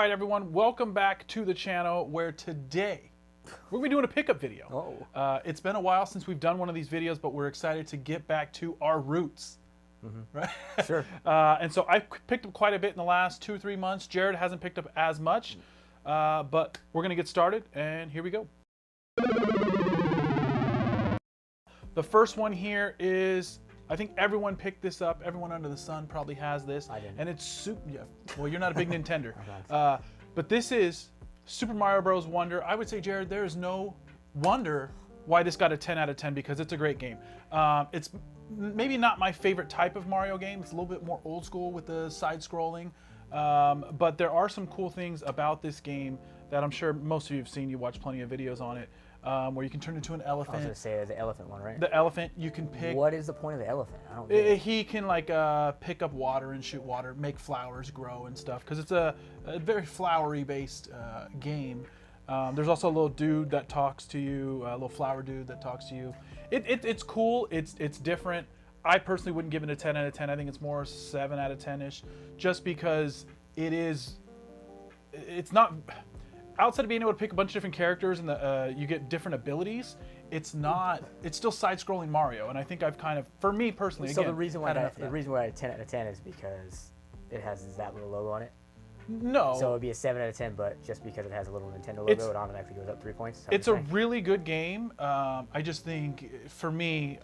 All right, everyone, welcome back to the channel where today we're going to be doing a pickup video. It's been a while since we've done one of these videos, but we're excited to get back to our roots. Right? Sure. And so I've picked up quite a bit in the last 2 or 3 months. Jared hasn't picked up as much, but we're going to get started, and here we go. The first one here is, I think everyone picked this up. Everyone under the sun probably has this. I didn't. And it's super, yeah, well, you're not a big Nintender. But this is Super Mario Bros. Wonder. I would say, Jared, there is no wonder why this got a 10 out of 10 because it's a great game. It's maybe not my favorite type of Mario game. It's a little bit more old school with the side-scrolling. But there are some cool things about this game that I'm sure most of you have seen. You watch plenty of videos on it. Where you can turn into an elephant. I was going to say the elephant one, right? The elephant, you can pick. What is the point of the elephant? I don't get it. He can like pick up water and shoot water, make flowers grow and stuff. Because it's a very flowery based game. There's also a little dude that talks to you, a little flower dude that talks to you. It's cool. It's different. I personally wouldn't give it a 10 out of 10. I think it's more 7 out of 10-ish, just because it's not. Outside of being able to pick a bunch of different characters and you get different abilities, it's still side-scrolling Mario, and I think I've kind of, for me personally, So again, the reason why I 10 out of 10 is because it has that little logo on it. No. So it'd be a 7 out of 10, but just because it has a little Nintendo logo, it automatically goes up 3 points. It's a really good game. I just think, for me,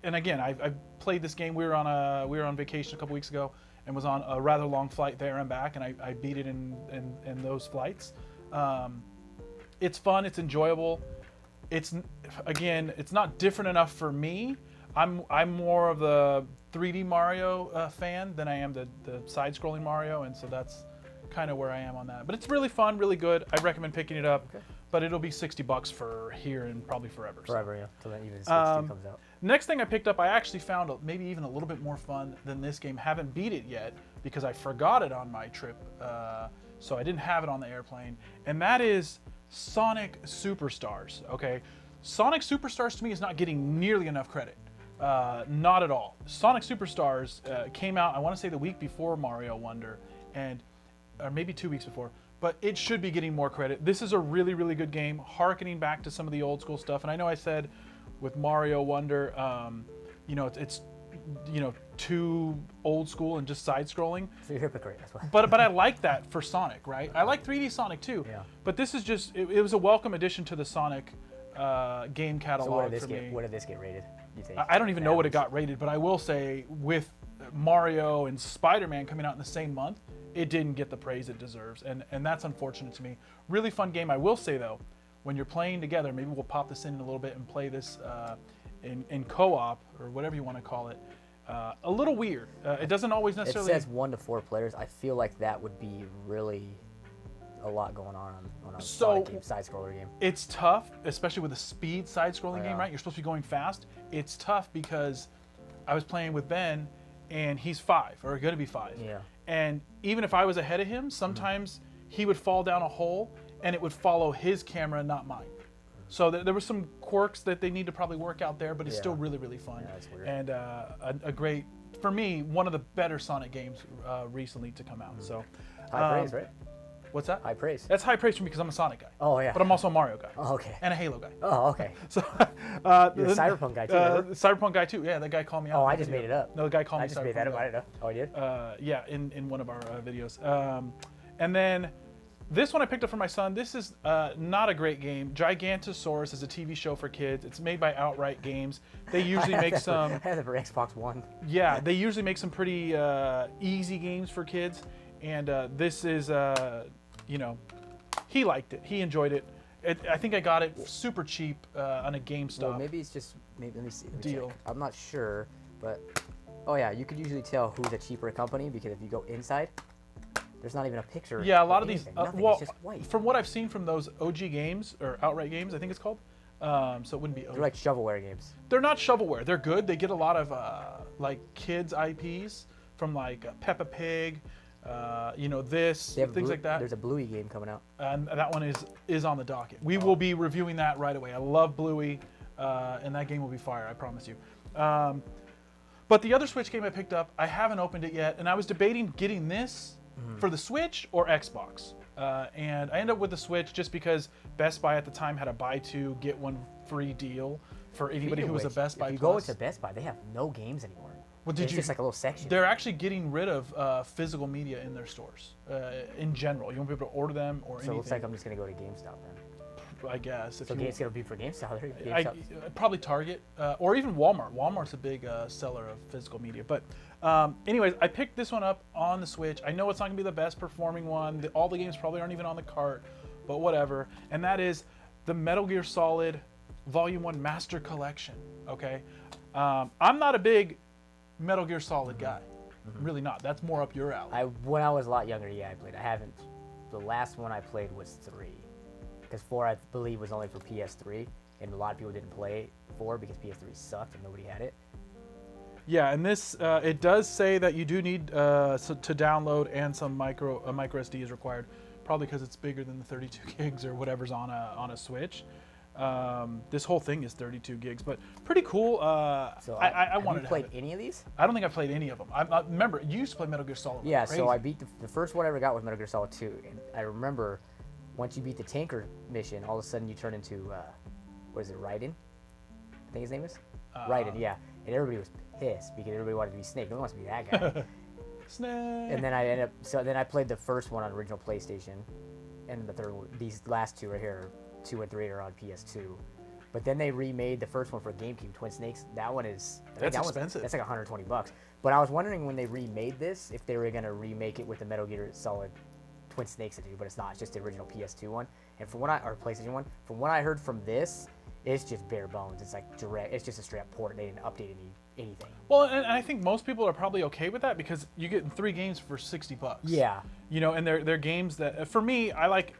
and again, I've played this game. We were on vacation a couple weeks ago and was on a rather long flight there and back, and I beat it in those flights. It's fun, it's enjoyable. It's not different enough for me. I'm more of the 3D Mario fan than I am the side-scrolling Mario, and so that's kind of where I am on that. But it's really fun, really good. I recommend picking it up. Okay. But it'll be $60 for here and probably forever. Forever, yeah. Till then even Switch 2 comes out. Next thing I picked up, I actually found maybe even a little bit more fun than this game. Haven't beat it yet because I forgot it on my trip. So I didn't have it on the airplane, and that is Sonic Superstars. Okay, Sonic Superstars to me is not getting nearly enough credit. Not at all. Sonic Superstars came out, I want to say the week before Mario Wonder, or maybe 2 weeks before, but it should be getting more credit. This is a really, really good game, harkening back to some of the old school stuff. And I know I said with Mario Wonder, it's too old school and just side-scrolling. So you're a hypocrite, that's why. But I like that for Sonic, right? I like 3D Sonic too. Yeah. But this is just, it was a welcome addition to the Sonic game catalog for me. What did this get rated, you think? I don't even know what it got rated, but I will say with Mario and Spider-Man coming out in the same month, it didn't get the praise it deserves, and that's unfortunate to me. Really fun game. I will say though, when you're playing together, maybe we'll pop this in a little bit and play this in co-op or whatever you want to call it. A little weird. It doesn't always necessarily. It says 1 to 4 players. I feel like that would be really a lot going on a side-scroller game. It's tough, especially with a speed side-scrolling game, right? You're supposed to be going fast. It's tough because I was playing with Ben, and he's 5, or going to be 5. Yeah. And even if I was ahead of him, sometimes he would fall down a hole, and it would follow his camera, not mine. So there were some quirks that they need to probably work out there, but it's still really, really fun. Yeah, that's weird. And a great, for me, one of the better Sonic games recently to come out. So high praise, right? What's that? High praise. That's high praise for me because I'm a Sonic guy. Oh, yeah. But I'm also a Mario guy. Oh, okay. And a Halo guy. Oh, okay. So you're a Cyberpunk guy too, remember? Cyberpunk guy too. Yeah, that guy called me out. Oh, I just made it up. No, the guy called me I just made that up. I didn't know. Oh, you did? Yeah, in one of our videos. And then this one I picked up for my son. This is not a great game. Gigantosaurus is a TV show for kids. It's made by Outright Games. They usually make some. I had it for Xbox One. Yeah, they usually make some pretty easy games for kids, and this is, he liked it. He enjoyed it. I think I got it super cheap on a GameStop. Well, maybe it's just let me see. Deal. Check. I'm not sure, but oh yeah, you could usually tell who's a cheaper company because if you go inside. There's not even a picture. Yeah, a lot of anything. these. Well, it's just white. From what I've seen from those OG games or Outright Games, I think it's called. So it wouldn't be. They're like shovelware games. They're not shovelware. They're good. They get a lot of like kids IPs from like Peppa Pig, things like that. There's a Bluey game coming out. And that one is on the docket. We will be reviewing that right away. I love Bluey, and that game will be fire. I promise you. But the other Switch game I picked up, I haven't opened it yet, and I was debating getting this for the Switch or Xbox. And I ended up with the Switch just because Best Buy at the time had a buy two get one free deal for anybody who was a Best Buy If you Plus. go into Best Buy, they have no games anymore. Well, It's just like a little section. They're actually getting rid of physical media in their stores in general. You won't be able to order them or anything. So it looks like I'm just gonna go to GameStop then. I guess. If So you, it's gonna be for GameStop. probably Target or even Walmart. Walmart's a big seller of physical media. But anyways, I picked this one up on the Switch. I know it's not going to be the best performing one. All the games probably aren't even on the cart, but whatever. And that is the Metal Gear Solid Volume 1 Master Collection. Okay? I'm not a big Metal Gear Solid guy. Really not. That's more up your alley. When I was a lot younger, yeah, I played. I haven't. The last one I played was 3. Because 4, I believe, was only for PS3, and a lot of people didn't play 4 because PS3 sucked and nobody had it. Yeah, and this it does say that you do need to download, and some micro SD is required, probably because it's bigger than the 32 gigs or whatever's on a Switch. This whole thing is 32 gigs, but pretty cool. So I wanted to played any of these? I don't think I've played any of them. I remember you used to play Metal Gear Solid. Yeah, crazy. so I beat the first one I ever got was Metal Gear Solid 2, and I remember once you beat the tanker mission, all of a sudden you turn into what is it, Raiden? I think his name is Raiden. Yeah, and everybody was pissed because everybody wanted to be Snake. No one wants to be that guy. Snake. And then I ended up. Then I played the first one on original PlayStation, and the third one. These last two right here, 2 and 3, are on PS2. But then they remade the first one for GameCube, Twin Snakes. That one is that's expensive. That's like $120. But I was wondering when they remade this if they were gonna remake it with the Metal Gear Solid Twin Snakes edition, but it's not. It's just the original PS2 one. And from what or PlayStation one, from what I heard from this, it's just bare bones. It's like direct. It's just a straight up port. They didn't update anything. Well, and I think most people are probably okay with that because you get 3 games for $60. Yeah. You know, and they're games that for me, I like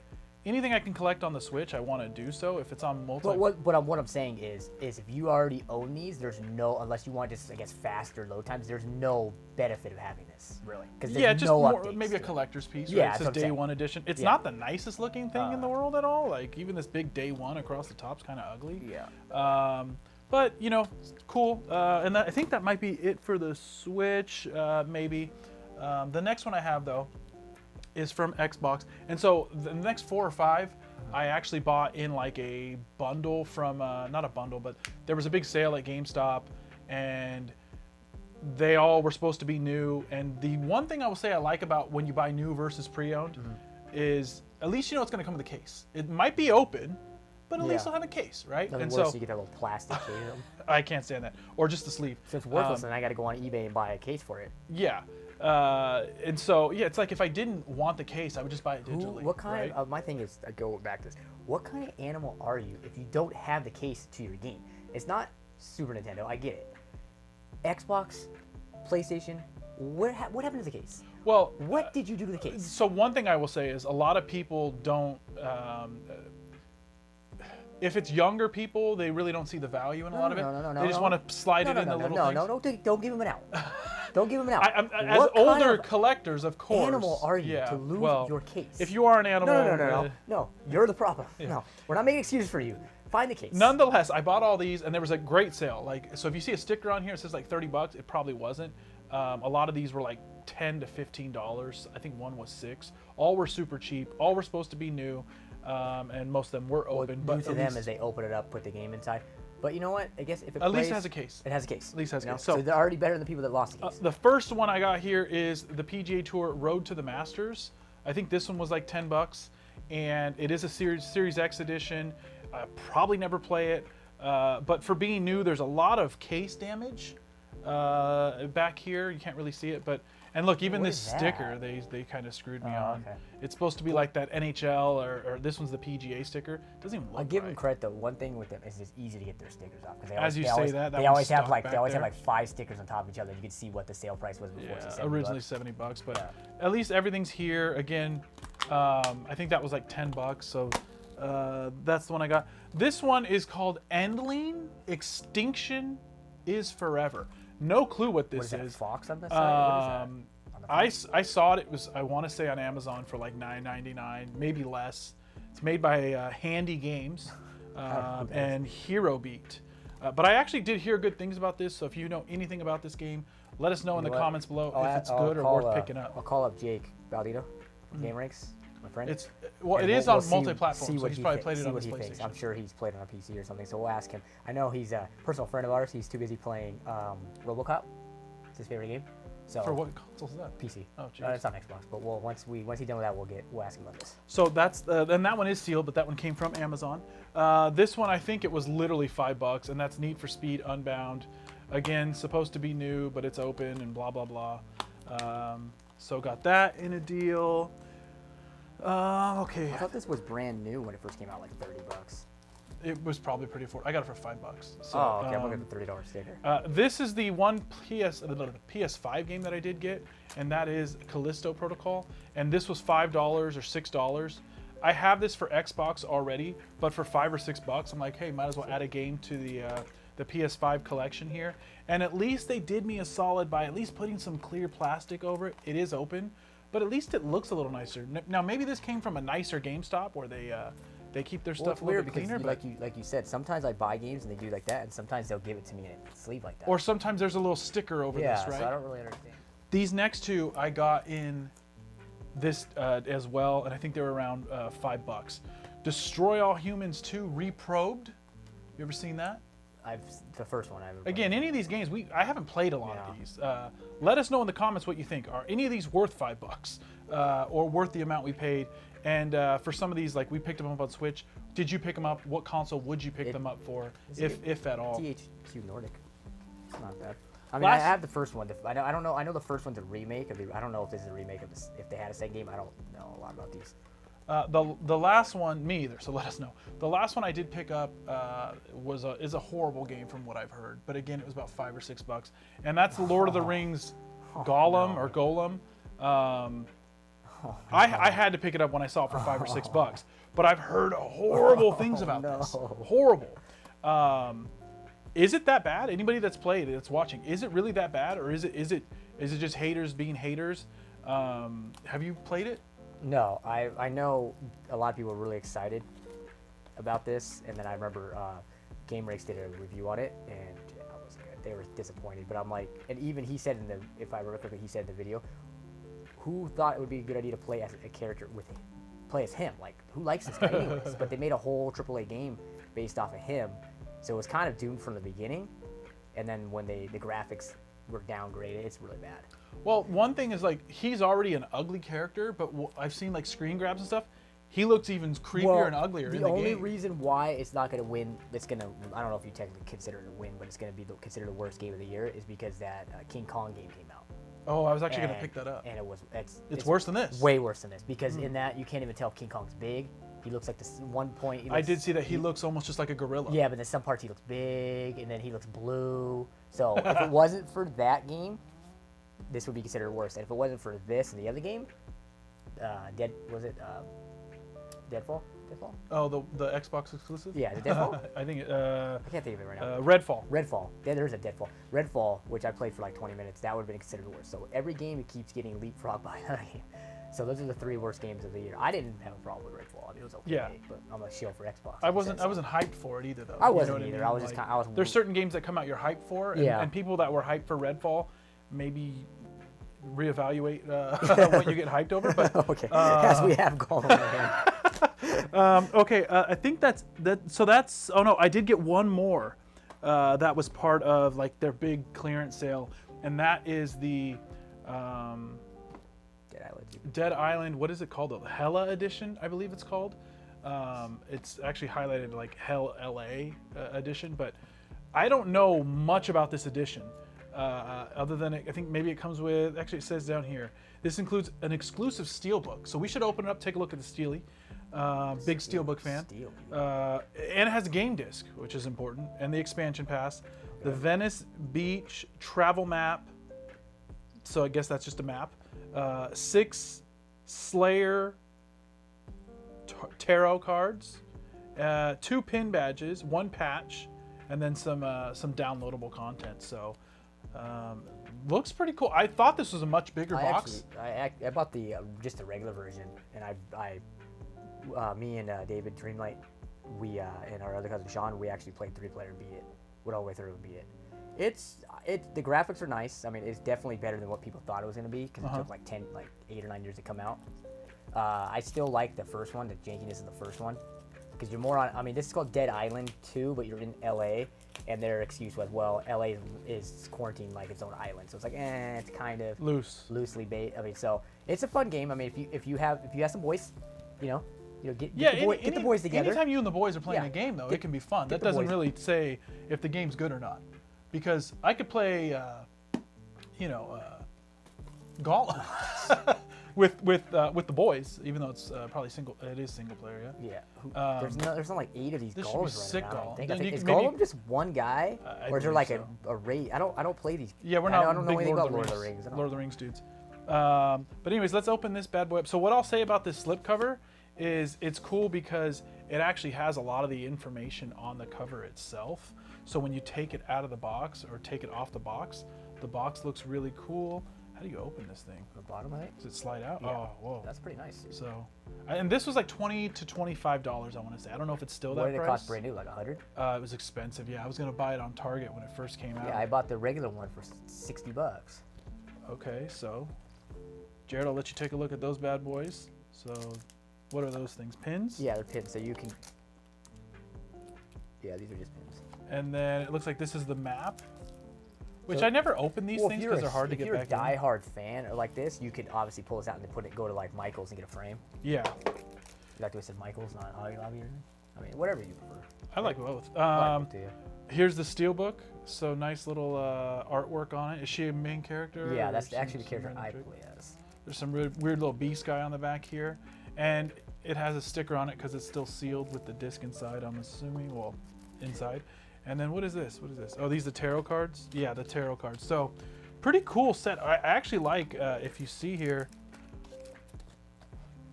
anything I can collect on the Switch. I want to do so if it's on multi. But what I'm saying is if you already own these, there's no, unless you want just I guess faster load times, there's no benefit of having this really. Because yeah, just no more, updates maybe a to it. collector's piece. Right? Yeah, It says Day 1 edition. It's Yeah. not the nicest looking thing in the world at all. Like even this big Day 1 across the top's kind of ugly. Yeah. But you know, cool. And I think that might be it for the Switch. Maybe. The next one I have though is from Xbox, and so the next 4 or 5. I actually bought in like a bundle from, not a bundle, but there was a big sale at GameStop and they all were supposed to be new. And the one thing I will say I like about when you buy new versus pre-owned is at least you know it's going to come with a case. It might be open, but at least it'll have a case, right? Nothing And worse, so you get that little plastic case. I can't stand that. Or just the sleeve. So it's worthless, and I got to go on eBay and buy a case for it. Yeah. And so, yeah, it's like if I didn't want the case, I would just buy it digitally. What kind right? of, my thing is, I go back to this, what kind of animal are you if you don't have the case to your game? It's not Super Nintendo, I get it. Xbox, PlayStation, what happened to the case? Well, what did you do to the case? So one thing I will say is a lot of people don't, if it's younger people, they really don't see the value in a lot of it. No, they just want to slide it in the little things. Don't give them an out. Don't give them an out. As older collectors, of course. Animal are you to lose your case? If you are an animal, No, you're the problem. Yeah. No, we're not making excuses for you. Find the case. Nonetheless, I bought all these, and there was a great sale. Like, so if you see a sticker on here, it says like $30. It probably wasn't. A lot of these were like $10 to $15. I think one was $6. All were super cheap. All were supposed to be new, and most of them were open. But But to them, as they open it up, put the game inside. But you know what? I guess if it at least it has a case. It has a case. At least it has a case. So they're already better than the people that lost the case. The first one I got here is the PGA Tour Road to the Masters. I think this one was like $10, and it is a Series X edition. I probably never play it, but for being new, there's a lot of case damage back here. You can't really see it, and look, even this sticker, they kind of screwed me on. Okay. It's supposed to be like that NHL or this one's the PGA sticker. It doesn't even look I'll give right. them credit though. One thing with them is it's easy to get their stickers off because As you say that they always have one's stuck back like 5 stickers on top of each other. You can see what the sale price was before. Yeah, It's $70. originally $70, but at least everything's here. Again, I think that was like $10, so that's the one I got. This one is called Endling. Extinction is Forever. No clue what this What is that, is. Fox on the side? I saw it. It was, I want to say, on Amazon for like $9.99, maybe less. It's made by Handy Games and Hero Beat. But I actually did hear good things about this. So if you know anything about this game, Let us know in the what? comments below I'll if it's I'll good or call, worth picking up. I'll call up Jake Baldito from Game Ranks, my friend. It's well, and it is we'll on see multi-platform, so what he's he probably thi- played it see on what his he thinks. PlayStation. I'm sure he's played it on a PC or something, so we'll ask him. I know he's a personal friend of ours. He's too busy playing RoboCop. It's his favorite game. So For what console is that? PC. Oh, geez. It's on Xbox, but once he's done with that, we'll ask him about this. So that's and that one is sealed, but that one came from Amazon. This one I think it was literally $5, and that's Need for Speed Unbound. Again, supposed to be new, but it's open and blah blah blah. So got that in a deal. Okay. I thought this was brand new when it first came out, like $30. It was probably pretty affordable. I got it for $5. So, Oh, okay. I'm looking at the $30 sticker. this is the one the PS5 game that I did get, and that is Kalisto Protocol. And this was $5 or $6. I have this for Xbox already, but for $5 or $6, I'm like, hey, might as well add a game to the PS5 collection here. And at least they did me a solid by at least putting some clear plastic over it. It is open, but at least it looks a little nicer. Now maybe this came from a nicer GameStop where they keep their Well, stuff it's a little weird bit because, cleaner. like you said, sometimes I buy games and they do like that, and sometimes they'll give it to me in a sleeve like that. Or sometimes there's a little sticker over yeah, this, right? so I don't really understand. These next two I got in this as well, and I think they were around $5. Destroy All Humans 2 Reprobed. You ever seen that? The first one I ever Again, any of these games, I haven't played a lot of these. Let us know in the comments what you think. Are any of these worth $5 or worth the amount we paid? And for some of these, like we picked them up on Switch. Did you pick them up? What console would you pick them up for, if at all? THQ Nordic. It's not bad. I mean, I have the first one. I don't know. I know the first one's a remake of the. I don't know if this is a remake of this. If they had a second game, I don't know a lot about these. The last one, me either. So let us know. The last one I did pick up is a horrible game from what I've heard. But again, it was about $5 or $6, and that's the Lord of the Rings, Gollum or Golem. I had to pick it up when I saw it for $5 or $6, but I've heard horrible things about this. Horrible. Is it that bad? Anybody that's played it, that's watching, is it really that bad, or is it just haters being haters? Have you played it? No, I know a lot of people were really excited about this, and then I remember Game Rakes did a review on it, and it wasn't good. They were disappointed, but I'm like, and even he said if I remember correctly, he said in the video, who thought it would be a good idea to play as a character with him, play as him? Like, who likes this guy anyways? But they made a whole AAA game based off of him, so it was kind of doomed from the beginning. And then when the graphics were downgraded, it's really bad. Well, one thing is like he's already an ugly character, but I've seen like screen grabs and stuff. He looks even creepier and uglier in the game. The only reason why it's not going to win, I don't know if you technically consider it a win, but it's going to be considered the worst game of the year, is because that King Kong game came out. Oh, I was actually going to pick that up. And it's worse than this. Way worse than this, because in that you can't even tell if King Kong's big. He looks like this one point. I did see that he looks almost just like a gorilla. Yeah, but in some parts he looks big, and then he looks blue. So if it wasn't for that game, this would be considered worse. And if it wasn't for this and the other game, Deadfall? Oh, the Xbox exclusive? Yeah, the Deadfall? I think I can't think of it right now. Redfall. Yeah, there's a Deadfall. Redfall, which I played for like 20 minutes, that would have been considered worse. So every game it keeps getting leapfrogged by another game. So those are the 3 worst games of the year. I didn't have a problem with Redfall. I mean, it was okay, but I'm a shield for Xbox. I wasn't hyped for it either, though. I wasn't either. I was just there's certain games that come out you're hyped for, and people that were hyped for Redfall, maybe reevaluate what you get hyped over. But okay, as we have Gollum again. Okay, I think that's. Oh no, I did get one more. That was part of like their big clearance sale, and that is the. Dead Island, what is it called? The Hella edition, I believe it's called. It's actually highlighted like Hell LA edition, but I don't know much about this edition other than I think maybe it comes with, actually it says down here, this includes an exclusive steelbook. So we should open it up, take a look at the Steely. Big steelbook fan. And it has a game disc, which is important, and the expansion pass. The Venice Beach travel map. So I guess that's just a map. 6 Slayer tarot cards, 2 pin badges, 1 patch, and then some downloadable content. So looks pretty cool. I thought this was a much bigger box. I bought the just the regular version, and me and David Dreamlight, we and our other cousin Sean, we actually played 3-player and beat it. Went all the way through and beat it. The graphics are nice. I mean, it's definitely better than what people thought it was gonna be because it took like 8 or 9 years to come out. I still like the first one. The jankiness of the first one because you're more on. I mean, this is called Dead Island 2, but you're in LA, and their excuse was, well, LA is quarantined like its own island, so it's like, it's kind of loosely bait. I mean, so it's a fun game. I mean, if you have some boys, get the boys together. Anytime you and the boys are playing a game, though, it can be fun. That doesn't really say if the game's good or not. Because I could play, Gollum with the boys, even though it's probably single. It is single player, yeah. Yeah. There's not like 8 of these Gollums running around. I think. Is maybe, Gollum just one guy, or is there like a raid? I don't play these. Yeah, we're not. I don't know anything about Lord of the Rings. Lord of the Rings dudes. But anyways, let's open this bad boy up. So what I'll say about this slipcover is it's cool because it actually has a lot of the information on the cover itself. So when you take it out of the box or take it off the box looks really cool. How do you open this thing? The bottom, I think. Does it slide out? Yeah. Oh, whoa. That's pretty nice. So, and this was like $20 to $25, I want to say. I don't know if it's still that price. What did it cost brand new? Like 100? It was expensive. Yeah, I was gonna buy it on Target when it first came out. Yeah, I bought the regular one for $60. Okay, so Jared, I'll let you take a look at those bad boys. So, what are those things? Pins? Yeah, they're pins. So you can. Yeah, these are just pins. And then it looks like this is the map, which I never open these things because they're hard to get back in. If you're a die-hard fan or like this, you could obviously pull this out and then go to like Michael's and get a frame. Yeah. You like to said Michael's, not Hobby Lobby or anything? I mean, whatever you prefer. I like both. Too. Here's the steelbook. So nice little artwork on it. Is she a main character? Yeah, that's actually the character I play as. There's some weird little beast guy on the back here, and it has a sticker on it because it's still sealed with the disc inside, I'm assuming. Well, inside. And then what is this? What is this? Oh, these are the tarot cards? Yeah, the tarot cards. So pretty cool set. I actually like, if you see here,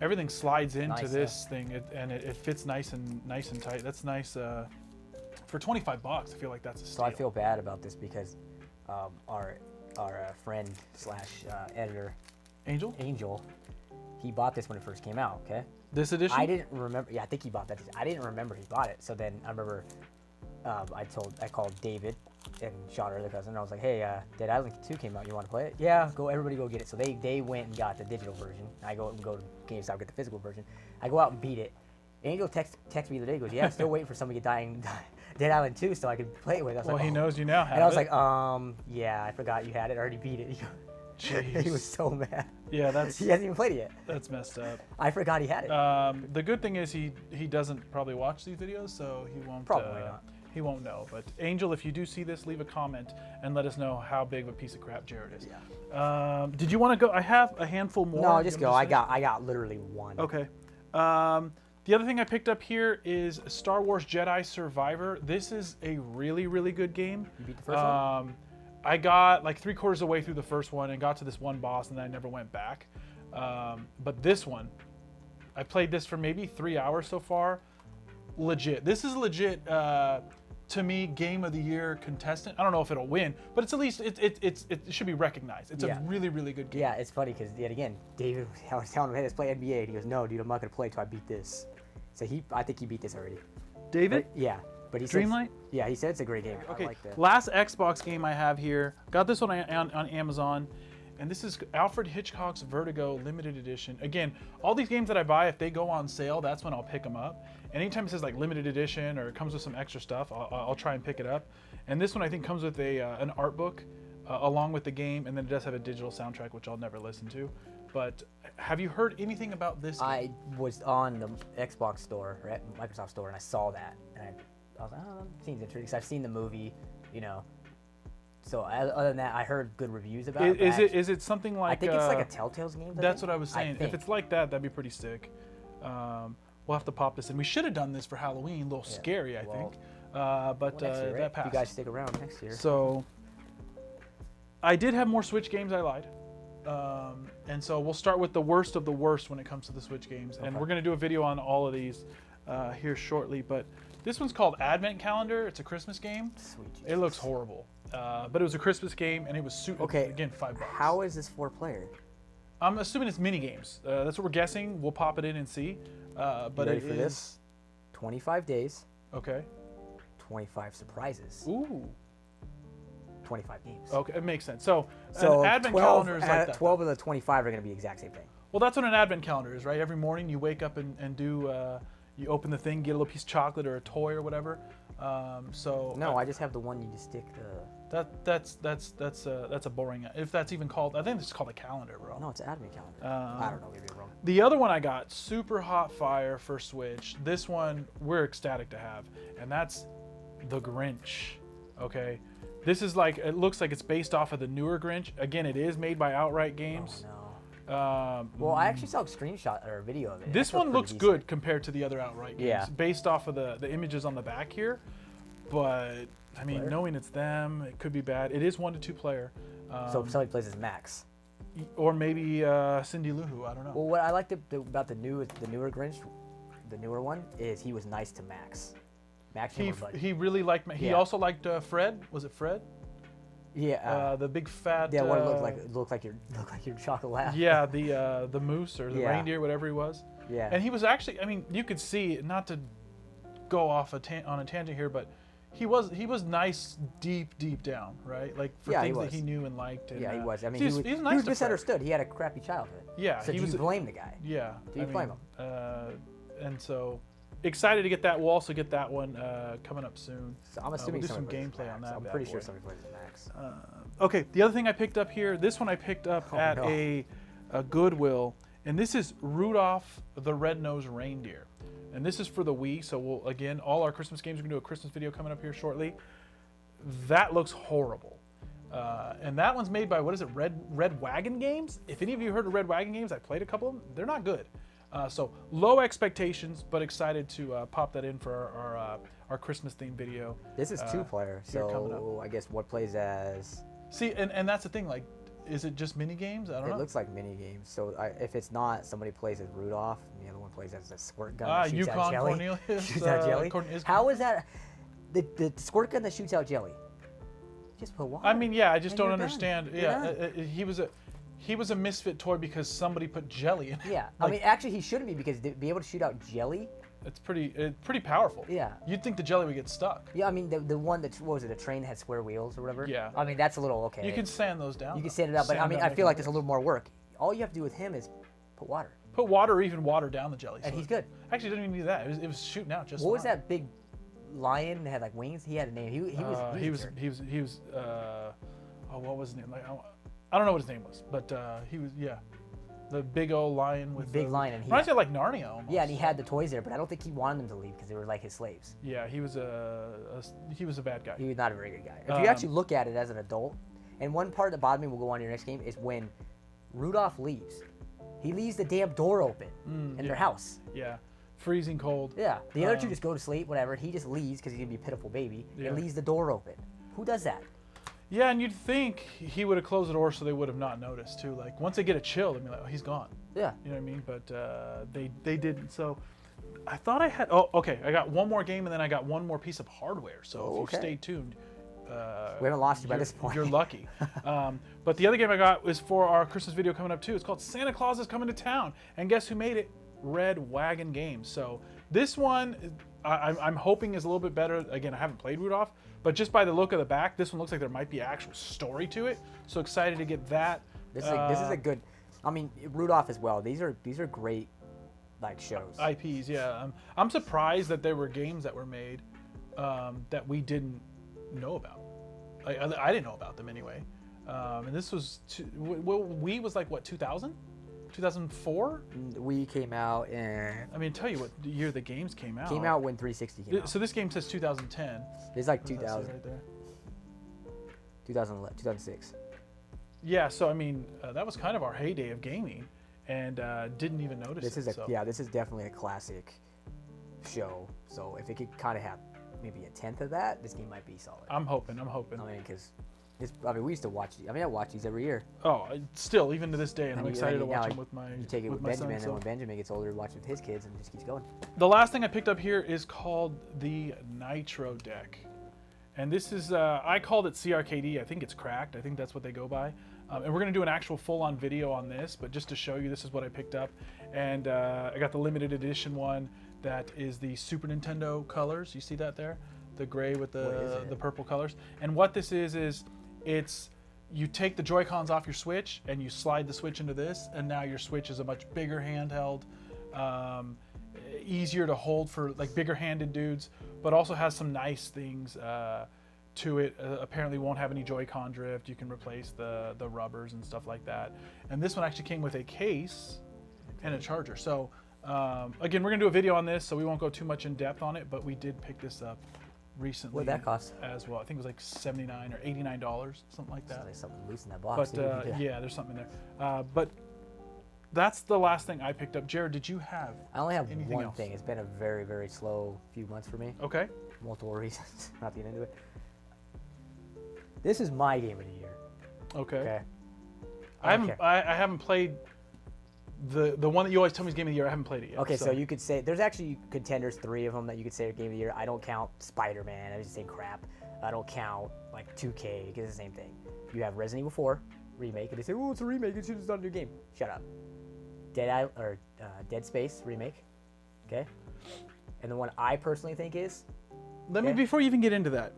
everything slides into this thing, and it fits nice and tight. That's nice. For $25, I feel like that's a steal. So I feel bad about this because our friend slash editor, Angel, he bought this when it first came out. Okay. This edition? I didn't remember. Yeah, I think he bought that. I didn't remember he bought it. So then I remember. I called David and Sean, our other cousin, and I was like, hey, Dead Island 2 came out. You want to play it? Yeah, everybody go get it. So they went and got the digital version. I go to GameStop, get the physical version. I go out and beat it. Angel text me the other day, goes, yeah, I'm still waiting for somebody to die Dead Island 2 so I can play it with. I was well, like, he knows you now have it. And I was like, yeah, I forgot you had it. I already beat it. Jeez. He was so mad. Yeah, he hasn't even played it yet. That's messed up. I forgot he had it. The good thing is he doesn't probably watch these videos, so he won't. Probably not. He won't know. But Angel, if you do see this, leave a comment and let us know how big of a piece of crap Jared is. Yeah. Did you want to go? I have a handful more. No, just go. I got literally one. Okay. The other thing I picked up here is Star Wars Jedi Survivor. This is a really, really good game. You beat the first one? I got like 3/4 of the way through the first one and got to this one boss, and then I never went back. But this one, I played this for maybe 3 hours so far. Legit. This is legit. To me, Game of the Year contestant. I don't know if it'll win, but it's at least it should be recognized. It's a really, really good game. Yeah, it's funny because yet again, David, I was telling him, hey, let's play NBA, and he goes, no, dude, I'm not gonna play till I beat this. So I think he beat this already. David? But, yeah, but he Dreamlight? Yeah, he said it's a great game. Okay, I like that. last Xbox game I have here. Got this one on Amazon. And this is Alfred Hitchcock's Vertigo limited edition. Again, all these games that I buy, if they go on sale, that's when I'll pick them up. And anytime it says like limited edition or it comes with some extra stuff, I'll try and pick it up. And this one I think comes with an art book along with the game, and then it does have a digital soundtrack, which I'll never listen to. But have you heard anything about this game? I was on the Xbox store, or at Microsoft store, and I saw that, and I was like, oh, that seems interesting. 'Cause I've seen the movie, you know. So other than that, I heard good reviews about it. Is it something like? I think it's like a Telltale's game. That's what I was saying. If it's like that, that'd be pretty sick. We'll have to pop this in. We should have done this for Halloween. A little scary, I think. But next year, right? that passed. You guys stick around next year. So I did have more Switch games. I lied. And so we'll start with the worst of the worst when it comes to the Switch games. And we're going to do a video on all of these here shortly. But this one's called Advent Calendar. It's a Christmas game. Sweet Jesus. It looks horrible. But it was a Christmas game, and it was super. Okay. Again, $5. How is this 4-player? I'm assuming it's mini games. That's what we're guessing. We'll pop it in and see. But you ready for this? 25 days. Okay. 25 surprises. Ooh. 25 games. Okay, it makes sense. So, So an advent 12, calendar is like that. 12 of the 25 are going to be the exact same thing. Well, that's what an advent calendar is, right? Every morning you wake up and do, you open the thing, get a little piece of chocolate or a toy or whatever. No, I just have the one you just stick the. That's a boring. If that's even called, I think it's called a calendar, bro. No, it's an advent calendar. I don't know, maybe I'm wrong. The other one I got, super hot fire for Switch. This one we're ecstatic to have, and that's the Grinch. Okay, this is like, it looks like it's based off of the newer Grinch. Again, it is made by Outright Games. Oh, no. Well, I actually saw a screenshot or a video of it. This one looks good compared to the other Outright games, Yeah. based off of the images on the back here. But I mean, Player? knowing it's them, it could be bad. It is 1 to 2 player. So if somebody plays as Max. Or maybe Cindy Lou Who, I don't know. Well, what I liked about the newer Grinch, the newer one, is he was nice to Max. Max, He really liked. He Yeah. also liked Fred. Was it Fred? yeah, The big fat. yeah, what it looked like your chocolate. Yeah, the moose or the Yeah. reindeer, whatever he was. Yeah. And he was actually. I mean, you could see, not to go off on a tangent here, but he was nice deep down, right? Like for Yeah, he things that was. he knew and liked. And, Yeah, he was. I mean, he's he nice was to Fred. misunderstood. He had a crappy childhood. Yeah, So he do was. you blame the guy? Yeah. Do you blame him? And so excited to get that. We'll also get that one coming up soon. So I'm assuming we'll do some somebody plays gameplay as on Max. that. I'm bad pretty sure boy. somebody plays as Max. Okay, the other thing I picked up here, this one I picked up at no. a Goodwill, and this is Rudolph the Red-Nosed Reindeer. And this is for the Wii, so we'll, again, all our Christmas games, we're going to do a Christmas video coming up here shortly. That looks horrible. And that one's made by, what is it, Red Wagon Games? If any of you heard of Red Wagon Games, I played a couple of them. They're not good. So low expectations, but excited to pop that in for our Christmas themed video. This is 2-player, here coming so I guess what plays as... See, and that's the thing, like, is it just mini games? I don't know. It looks like mini games. So if it's not, somebody plays as Rudolph, and the other one plays as a squirt gun that shoots out Yukon jelly. Cornelius. Shoots out jelly. Cornelius. How is that? The squirt gun that shoots out jelly. Just put water. I mean, yeah, I just and don't you're done. understand. You're Yeah, done. he was a misfit toy because somebody put jelly in it. Yeah, Like, I mean, actually, he shouldn't be because to be able to shoot out jelly. it's pretty powerful. Yeah. You'd think the jelly would get stuck. Yeah, I mean, the one that, what was it, the train that had square wheels or whatever? Yeah. I mean, that's a little okay. You can sand those down. You can though. sand it up, but I Sand mean, down, I make feel it like there's a work. little more work. All you have to do with him is put water. Put water or even water down the jelly. And so he's good. Actually, didn't even do that. It was shooting out just. What was fine. that big lion that had like wings? He had a name. He was. Oh, what was his name? Like, I don't know what his name was, but he was, yeah, the big old lion with Big lion, and he reminds me of like Narnia almost. Yeah, and he had the toys there, but I don't think he wanted them to leave because they were like his slaves. Yeah, he was a bad guy. He was not a very good guy. If you actually look at it as an adult, and one part that bothered me, we'll go on to your next game, is when Rudolph leaves. He leaves the damn door open in their house. Yeah, freezing cold. Yeah, the other two just go to sleep, whatever. He just leaves because he's gonna be a pitiful baby Yeah. and leaves the door open. Who does that? Yeah, and you'd think he would have closed the door so they would have not noticed too. Like once they get a chill, they'd be like, oh, he's gone. Yeah. You know what I mean? But they didn't. So I thought I had. Oh, okay. I got one more game and then I got one more piece of hardware. So if you Okay. stay tuned. We haven't lost you by this point. You're lucky. But the other game I got is for our Christmas video coming up too. It's called Santa Claus is Coming to Town. And guess who made it? Red Wagon Games. So this one, I'm hoping is a little bit better. Again, I haven't played Rudolph, but just by the look of the back, this one looks like there might be actual story to it. So excited to get that. This is a good. I mean, Rudolph as well. These are great, like shows. IPs, yeah. I'm surprised that there were games that were made that we didn't know about. I didn't know about them anyway. And this was, we was like what, 2000? 2004? We came out in. I mean, tell you what year the games came out. Came out when 360 came out. So this game says 2010. It's like What does that say 2000, right there? 2011, 2006. Yeah, so I mean, that was kind of our heyday of gaming, and didn't even notice This it. is so. this is definitely a classic show. So if it could kind of have maybe a tenth of that, this game might be solid. I'm hoping. I mean, because we used to watch. I watch these every year. Oh, still, even to this day, and I'm excited to watch now them with my You take it with my Benjamin, son, and when Benjamin gets older, watch it with his kids, and it just keeps going. The last thing I picked up here is called the Nitro Deck. And this is, I called it CRKD. I think it's cracked. I think that's what they go by. And we're going to do an actual full-on video on this, but just to show you, this is what I picked up. And I got the limited edition one that is the Super Nintendo colors. You see that there? The gray with the purple colors. And what this is it's you take the Joy-Cons off your Switch and you slide the Switch into this, and now your Switch is a much bigger handheld, easier to hold for like bigger-handed dudes, but also has some nice things to it. Apparently won't have any Joy-Con drift. You can replace the rubbers and stuff like that. And this one actually came with a case and a charger. So again, we're gonna do a video on this, so we won't go too much in depth on it, but we did pick this up recently. What'd that cost? As well. I think it was like $79 or $89, something like that. So there's something loose in that box. But yeah, there's something in there. But that's the last thing I picked up. Jared, did you have I only have anything one else? thing. It's been a very, very slow few months for me. Okay. Multiple reasons. Not to get into it. This is my game of the year. Okay. Okay. I haven't played the one that you always tell me is game of the year. I haven't played it yet. Okay, so you could say there's actually contenders, 3 of them that you could say are game of the year. I don't count Spider-Man. It's the same crap. I don't count like 2K because it's the same thing. You have Resident Evil 4 remake, and they say, "Oh, it's a remake. It's not a new game." Shut up. Dead Space remake. Okay. And the one I personally think is. Let me before you even get into that.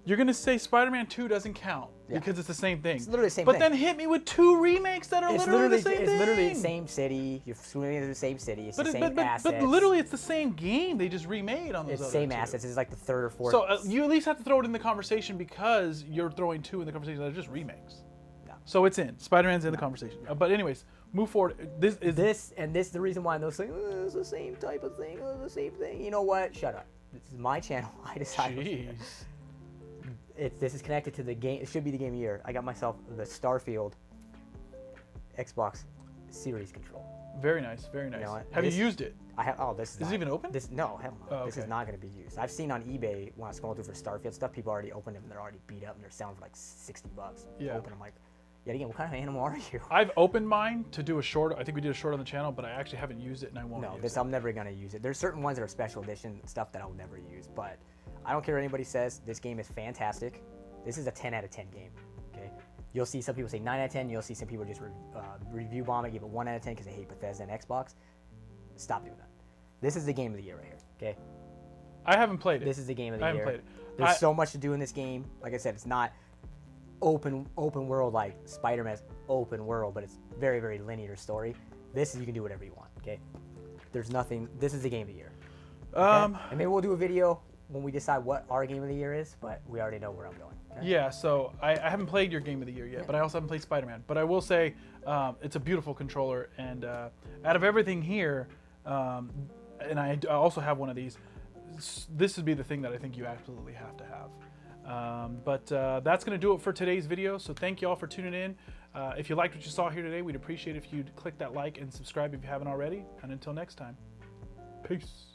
You're gonna say Spider-Man 2 doesn't count because it's the same thing. It's literally the same but thing. then hit me with 2 remakes that are literally the same thing. It's literally the same city. You're swimming into the same city. It's the same assets. But literally, it's the same game. They just remade on those. It's the other same 2. assets. It's like the 3rd or 4th. So you at least have to throw it in the conversation because you're throwing 2 in the conversation that are just remakes. No. So it's in. Spider-Man's in the conversation. But anyways, move forward. This is this the reason why those things. Oh, it's the same type of thing. Oh, it's the same thing. You know what? Shut up. This is my channel. I decided. Jeez. This is connected to the game. It should be the game of the year. I got myself the Starfield Xbox Series control. Very nice. Very nice. You know what? Have you used it? I have. Oh, this is. Is it even open? No, hell no. Oh, This is okay. not going to be used. I've seen on eBay when I scroll through for Starfield stuff, people already opened them and they're already beat up and they're selling for like $60. Yeah. Open. I'm like, yet again, what kind of animal are you? I've opened mine to do a short. I think we did a short on the channel, but I actually haven't used it and I won't No, use it. I'm never going to use it. There's certain ones that are special edition stuff that I'll never use, but I don't care what anybody says. This game is fantastic. This is a 10 out of 10 game. Okay, you'll see some people say 9 out of 10. You'll see some people just review bomb it, give it 1 out of 10 because they hate Bethesda and Xbox. Stop doing that. This is the game of the year right here. Okay, I haven't played it. this is the game of the I year. haven't played it. There's so much to do in this game. Like I said, it's not open world like Spider-Man's open world, but it's very, very linear story. This is you can do whatever you want. Okay, there's nothing. This is the game of the year. Okay? And maybe we'll do a video when we decide what our game of the year is, but we already know where I'm going. Okay? Yeah, so I haven't played your game of the year yet, but I also haven't played Spider-Man. But I will say it's a beautiful controller, and out of everything here, and I also have one of these, this would be the thing that I think you absolutely have to have. But that's going to do it for today's video, so thank you all for tuning in. If you liked what you saw here today, we'd appreciate if you'd click that like and subscribe if you haven't already. And until next time, peace.